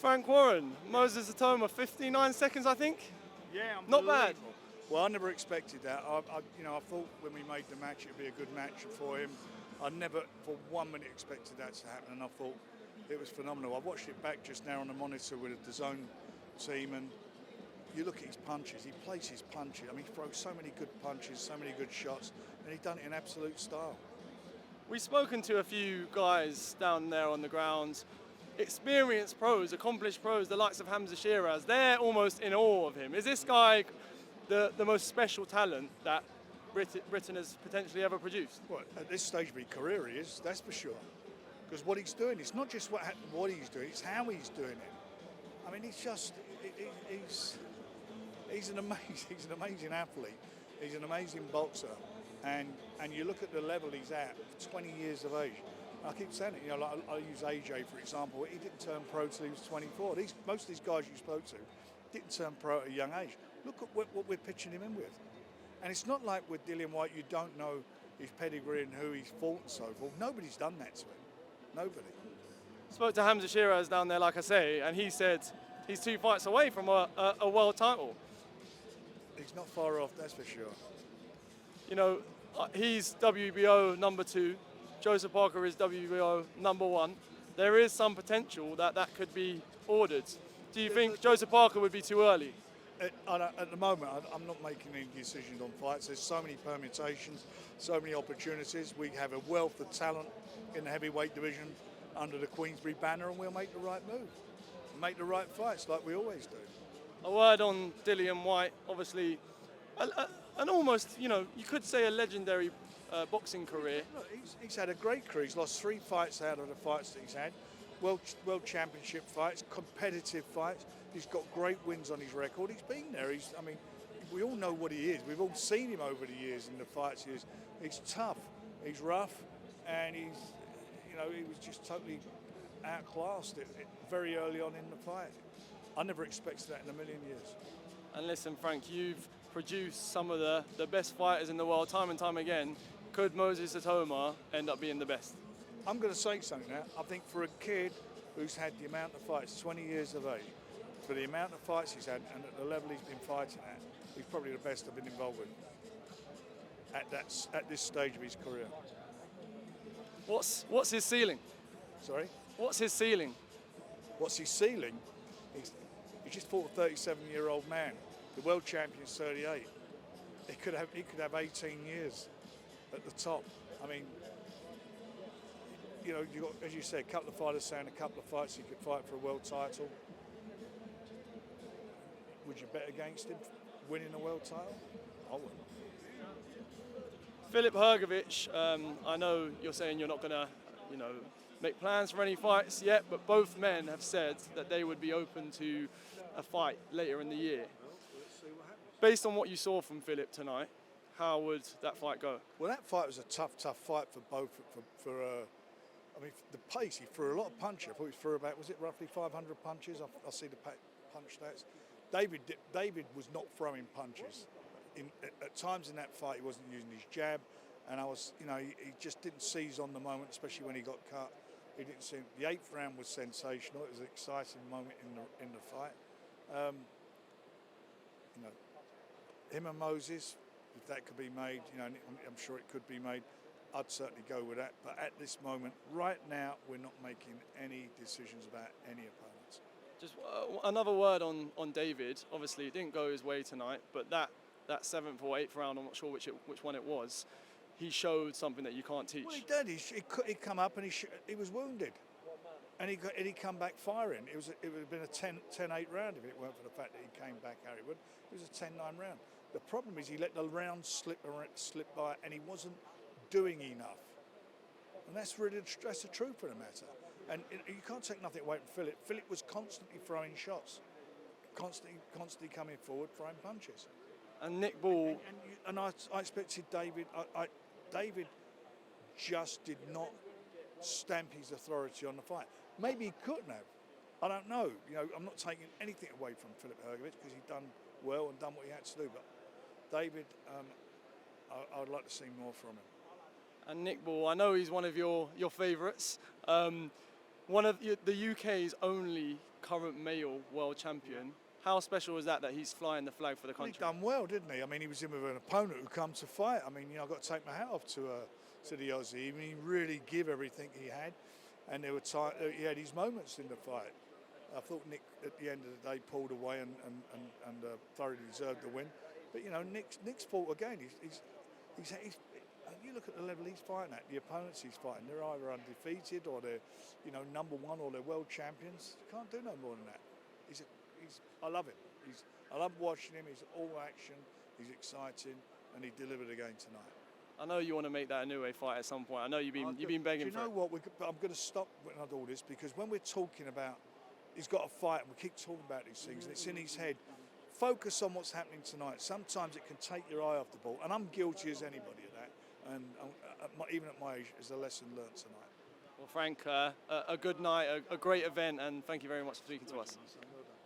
Frank Warren, Moses Itauma, 59 seconds, I think. Yeah, not bad. Well, I never expected that. I thought when we made the match it'd be a good match for him. I never, for 1 minute, expected that to happen, and I thought it was phenomenal. I watched it back just now on the monitor with the DAZN team, and you look at his punches. He places punches. I mean, he throws so many good punches, so many good shots, and he's done it in absolute style. We've spoken to a few guys down there on the ground, experienced pros, accomplished pros, the likes of Hamza Shiraz. They're almost in awe of him. Is this guy the most special talent that Britain has potentially ever produced? Well, at this stage of his career, he is, that's for sure. Because what he's doing, it's not just what he's doing, it's how he's doing it. I mean, he's an amazing athlete. He's an amazing boxer. And you look at the level he's at, 20 years of age. I keep saying it, like I use AJ for example. He didn't turn pro till he was 24. Most of these guys you spoke to didn't turn pro at a young age. Look at what we're pitching him in with. And it's not like with Dillian Whyte, you don't know his pedigree and who he's fought and so forth. Nobody's done that to him. Nobody. Spoke to Hamza Shiraz down there, like I say, and he said he's 2 fights away from a world title. He's not far off, that's for sure. He's WBO number 2. Joseph Parker is WBO number 1. There is some potential that could be ordered. Do you think Joseph Parker would be too early? At the moment, I'm not making any decisions on fights. There's so many permutations, so many opportunities. We have a wealth of talent in the heavyweight division under the Queensberry banner, and we'll make the right move, make the right fights like we always do. A word on Dillian Whyte, obviously, an almost, you could say a legendary boxing career. Look, he's had a great career. He's lost 3 fights out of the fights that he's had. World Championship fights, competitive fights. He's got great wins on his record. He's been there. We all know what he is. We've all seen him over the years in the fights. He's tough. He's rough, and he was just totally outclassed very early on in the fight. I never expected that in a million years. And listen, Frank, you've produced some of the best fighters in the world time and time again. Could Moses Itauma end up being the best? I'm going to say something now. I think for a kid who's had the amount of fights, 20 years of age, for the amount of fights he's had and at the level he's been fighting at, he's probably the best I've been involved with at this stage of his career. What's his ceiling? Sorry? What's his ceiling? What's his ceiling? He just fought a 37-year-old man. The world champion's 38. He could have 18 years at the top. I mean, you got, as you said, a couple of fighters saying a couple of fights he could fight for a world title. Would you bet against him winning a world title? I wouldn't. Filip Hrgović, I know you're saying you're not going to, make plans for any fights yet, but both men have said that they would be open to a fight later in the year. Well, let's see what happens. Based on what you saw from Filip tonight, how would that fight go? Well, that fight was a tough fight for both. The pace, he threw a lot of punches. I thought he threw about, was it roughly 500 punches? I see the punch stats. David was not throwing punches. At times in that fight, he wasn't using his jab, and he just didn't seize on the moment, especially when he got cut. He didn't see. The 8th round was sensational. It was an exciting moment in the fight. Him and Moses, if that could be made, I'm sure it could be made. I'd certainly go with that. But at this moment, right now, we're not making any decisions about any opponents. Just another word on David. Obviously, it didn't go his way tonight, but that 7th or 8th round, I'm not sure which one it was, he showed something that you can't teach. Well, he did. He come up and he was wounded, and he come back firing. It would have been a 10-8 round if it weren't for the fact that he came back, Harry Wood. It was a 10-9 round. The problem is he let the round slip by, and he wasn't doing enough. And that's the truth of the matter. And you can't take nothing away from Filip. Filip was constantly throwing shots, constantly coming forward, throwing punches. And Nick Ball. And I expected David. David just did not stamp his authority on the fight. Maybe he couldn't have. I don't know. I'm not taking anything away from Filip Hrgović because he's done well and done what he had to do. But David, I'd like to see more from him. And Nick Ball, I know he's one of your favourites. one of the UK's only current male world champion. How special is that he's flying the flag for the Well, country? he done well, didn't he? I mean, he was in with an opponent who come to fight. I mean, I've got to take my hat off to the Aussie. I mean, he really gave everything he had, and there were he had his moments in the fight. I thought Nick, at the end of the day, pulled away and thoroughly deserved the win. But you know, Nick's fought again. He's you look at the level he's fighting at, the opponents he's fighting, they're either undefeated or they're, you know, number one or they're world champions. You can't do no more than that. I love him. I love watching him. He's all action. He's exciting, and he delivered again tonight. I know you want to make that a new fight at some point. I know you've been begging for it. Do you know what? I'm going to stop when I do all this, because when we're talking about he's got a fight and we keep talking about these things and it's in his head, focus on what's happening tonight. Sometimes it can take your eye off the ball, and I'm guilty as anybody of that. And even at my age, there's a lesson learned tonight. Well, Frank, a good night, a great event, and thank you very much for speaking to us. Well done.